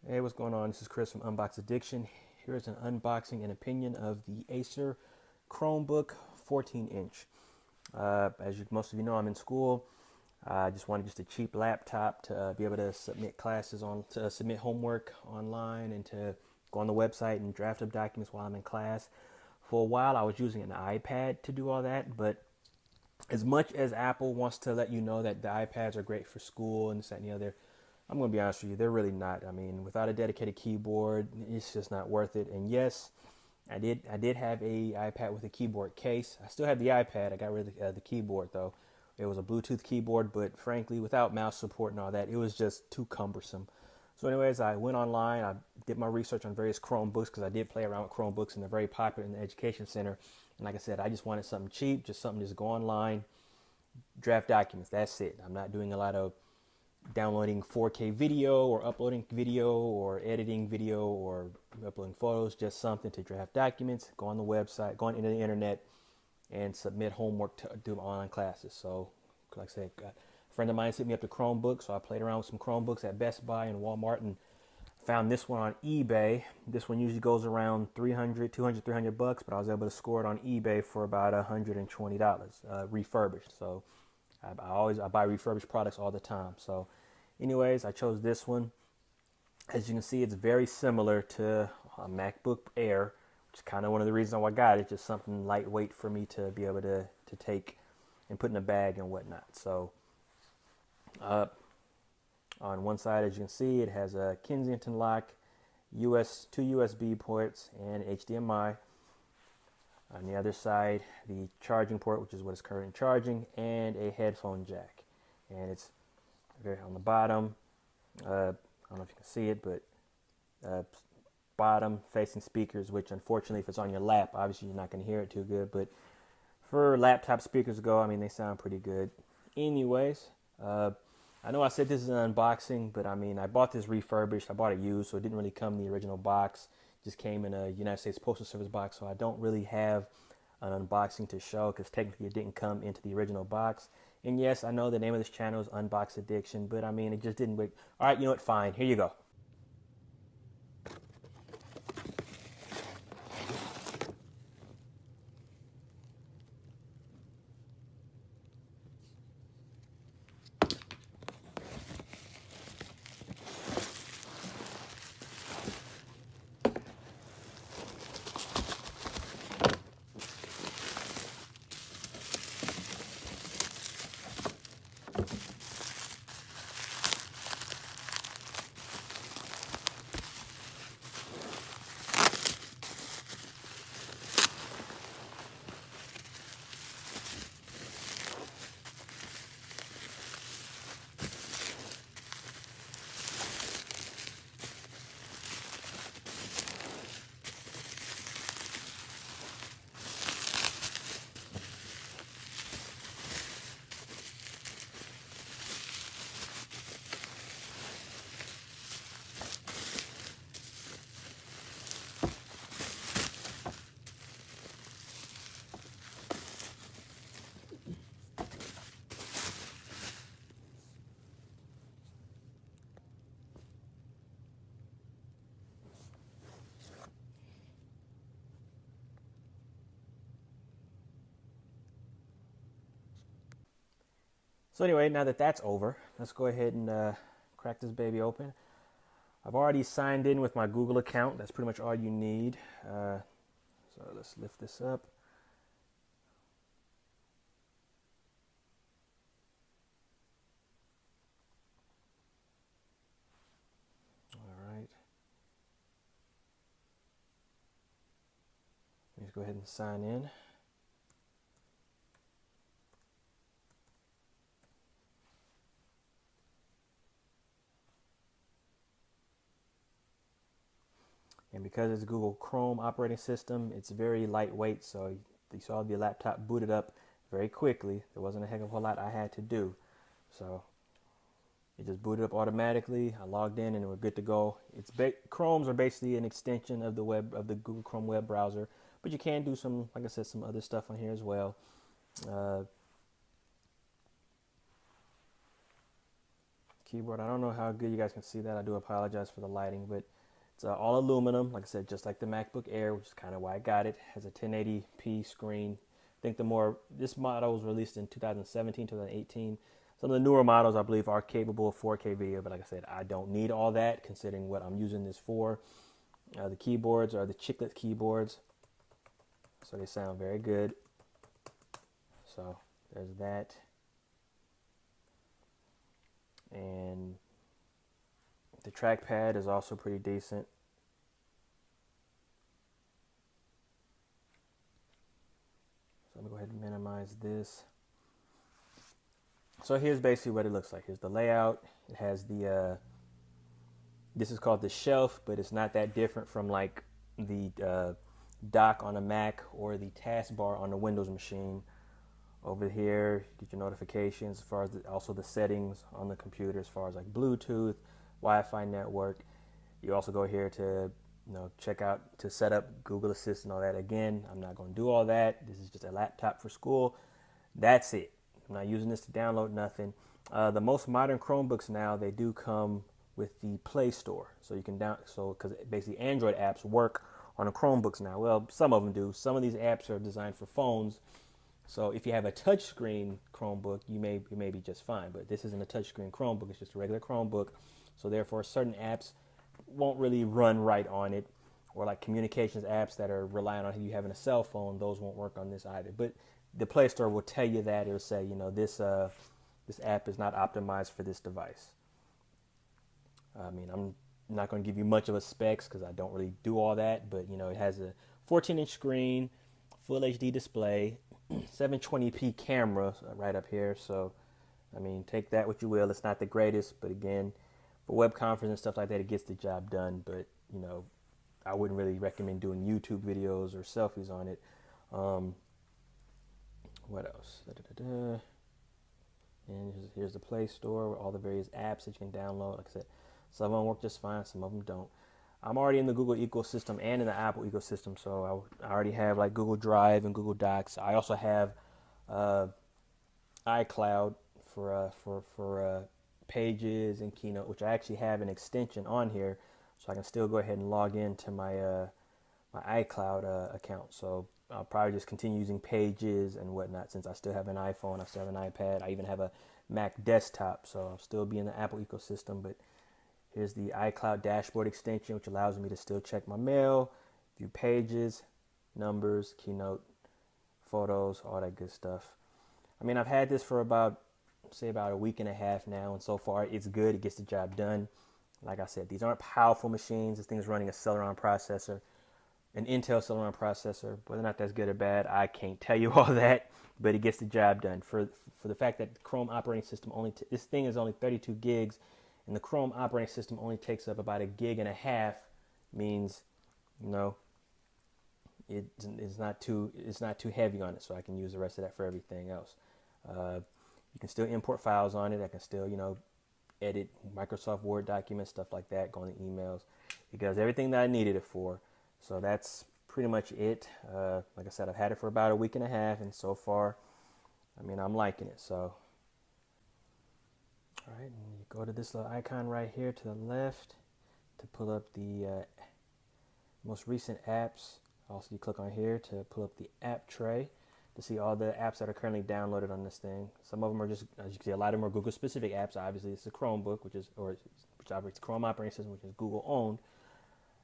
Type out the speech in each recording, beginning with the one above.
Hey, what's going on? This is Chris from Unbox Addiction. Here's an unboxing and opinion of the Acer Chromebook 14-inch. As most of you know, I'm in school. I just wanted just a cheap laptop to be able to submit classes on, to submit homework online, and to go on the website and draft up documents while I'm in class. For a while, I was using an iPad to do all that, but as much as Apple wants to let you know that the iPads are great for school and this, that, and the other, I'm going to be honest with you, they're really not. I mean, without a dedicated keyboard, it's just not worth it. And yes, I did have a iPad with a keyboard case. I still have the iPad. I got rid of the keyboard though. It was a Bluetooth keyboard, but frankly, without mouse support and all that, it was just too cumbersome. So anyways, I went online. I did my research on various Chromebooks because I did play around with Chromebooks and they're very popular in the education center. And like I said, I just wanted something cheap, just something just go online, draft documents. That's it. I'm not doing a lot of downloading 4K video or uploading video or editing video or uploading photos. Just something to draft documents, go on the website, go on into the internet, and submit homework to do online classes. So, like I said, a friend of mine sent me up to Chromebook, so I played around with some Chromebooks at Best Buy and Walmart and found this one on eBay. This one usually goes around 300, 200, 300 bucks, but I was able to score it on eBay for about $120 refurbished. So I buy refurbished products all the time. So anyways, I chose this one. As you can see, it's very similar to a MacBook Air, which is kind of one of the reasons why I got it. Just something lightweight for me to be able to take and put in a bag and whatnot. So on one side, as you can see, it has a Kensington lock, two USB ports, and HDMI. On the other side, the charging port, which is what is currently charging, and a headphone jack. And it's very on the bottom. I don't know if you can see it, but bottom facing speakers, which unfortunately, if it's on your lap, obviously you're not going to hear it too good. But for laptop speakers go, I mean, they sound pretty good. Anyways, I know I said this is an unboxing, but I mean, I bought this refurbished. I bought it used, so it didn't really come in the original box. It just came in a United States Postal Service box, so I don't really have an unboxing to show because technically it didn't come into the original box. And yes, I know the name of this channel is Unbox Addiction, but I mean, it just didn't work. All right, you know what? Fine. Here you go. So anyway, now that that's over, let's go ahead and crack this baby open. I've already signed in with my Google account. That's pretty much all you need. So let's lift this up. All right. Let's go ahead and sign in. And because it's Google Chrome operating system, it's very lightweight, so you saw the laptop booted up very quickly. There wasn't a heck of a whole lot I had to do. So it just booted up automatically. I logged in and we're good to go. Chromes are basically an extension of the Google Chrome web browser, but you can do some, like I said, some other stuff on here as well. keyboard. I don't know how good you guys can see that. I do apologize for the lighting, but it's all aluminum, like I said, just like the MacBook Air, which is kind of why I got it. It has a 1080p screen. I think this model was released in 2017, 2018. Some of the newer models, I believe, are capable of 4K video, but like I said, I don't need all that considering what I'm using this for. The keyboards are the chiclet keyboards, so they sound very good. So there's that. And the trackpad is also pretty decent. So I'm going to go ahead and minimize this. So here's basically what it looks like. Here's the layout. It has the, this is called the shelf, but it's not that different from like the dock on a Mac or the taskbar on the Windows machine. Over here, you get your notifications as far as also the settings on the computer as far as like Bluetooth, Wi-Fi network. You also go here to check out to set up Google Assistant and all that. Again, I'm not going to do all that. This is just a laptop for school. That's it. I'm not using this to download nothing. The most modern Chromebooks now, they do come with the Play Store, so you can because basically Android apps work on the Chromebooks now. Well, some of them do. Some of these apps are designed for phones. So if you have a touchscreen Chromebook, you may be just fine. But this isn't a touchscreen Chromebook; it's just a regular Chromebook. So therefore, certain apps won't really run right on it, or like communications apps that are relying on you having a cell phone, those won't work on this either. But the Play Store will tell you that. It'll say, this app is not optimized for this device. I mean, I'm not going to give you much of a specs because I don't really do all that. But it has a 14-inch screen, full HD display, 720p camera right up here. So, I mean, take that what you will. It's not the greatest, but again, for web conference and stuff like that, it gets the job done. But I wouldn't really recommend doing YouTube videos or selfies on it. What else? And here's the Play Store with all the various apps that you can download. Like I said, some of them work just fine, some of them don't. I'm already in the Google ecosystem and in the Apple ecosystem, so I already have like Google Drive and Google Docs. I also have iCloud for Pages and Keynote, which I actually have an extension on here, so I can still go ahead and log into my iCloud account. So I'll probably just continue using Pages and whatnot since I still have an iPhone, I still have an iPad, I even have a Mac desktop, so I'll still be in the Apple ecosystem. But here's the iCloud dashboard extension, which allows me to still check my mail, view Pages, Numbers, Keynote, Photos, all that good stuff. I mean, I've had this for about a week and a half now, and so far it's good. It gets the job done. Like I said, these aren't powerful machines. This thing is running a Celeron processor, an Intel Celeron processor. Whether or not that's good or bad, I can't tell you all that, but it gets the job done. For the fact that the Chrome operating system this thing is only 32 gigs, and the Chrome operating system only takes up about 1.5 gigs, means it's not too heavy on it, so I can use the rest of that for everything else. You can still import files on it. I can still edit Microsoft Word documents, stuff like that, go on the emails. It does everything that I needed it for. So that's pretty much it. Like I said, I've had it for about 1.5 weeks, and so far, I mean, I'm liking it. So, all right, and you go to this little icon right here to the left to pull up the most recent apps. Also, you click on here to pull up the app tray to see all the apps that are currently downloaded on this thing. Some of them are just, as you can see, a lot of them are Google-specific apps. Obviously, it's a Chromebook, which operates Chrome operating system, which is Google-owned,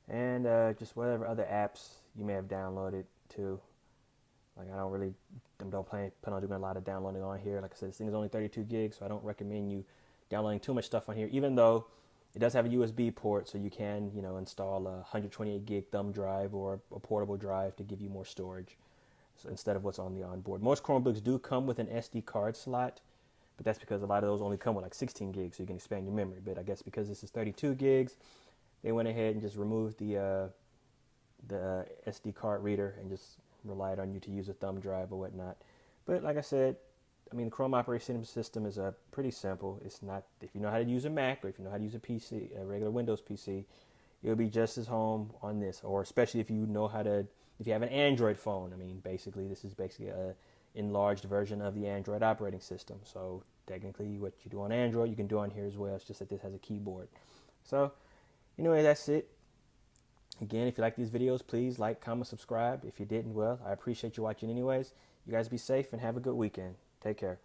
and just whatever other apps you may have downloaded too. Like I don't plan on doing a lot of downloading on here. Like I said, this thing is only 32 gigs, so I don't recommend you downloading too much stuff on here. Even though it does have a USB port, so you can install a 128 gig thumb drive or a portable drive to give you more storage. So instead of what's on the onboard. Most Chromebooks do come with an SD card slot, but that's because a lot of those only come with like 16 gigs, so you can expand your memory. But I guess because this is 32 gigs, they went ahead and just removed the SD card reader and just relied on you to use a thumb drive or whatnot. But like I said, I mean, the Chrome operating system is pretty simple. It's not, if you know how to use a Mac or if you know how to use a PC, a regular Windows PC, you'll be just as home on this. Or especially if you know how to, if you have an Android phone. I mean, basically, this is basically a enlarged version of the Android operating system. So Technically, what you do on Android, you can do on here as well. It's just that this has a keyboard. So, anyway, that's it. Again, if you like these videos, please like, comment, subscribe. If you didn't, well, I appreciate you watching anyways. You guys be safe and have a good weekend. Take care.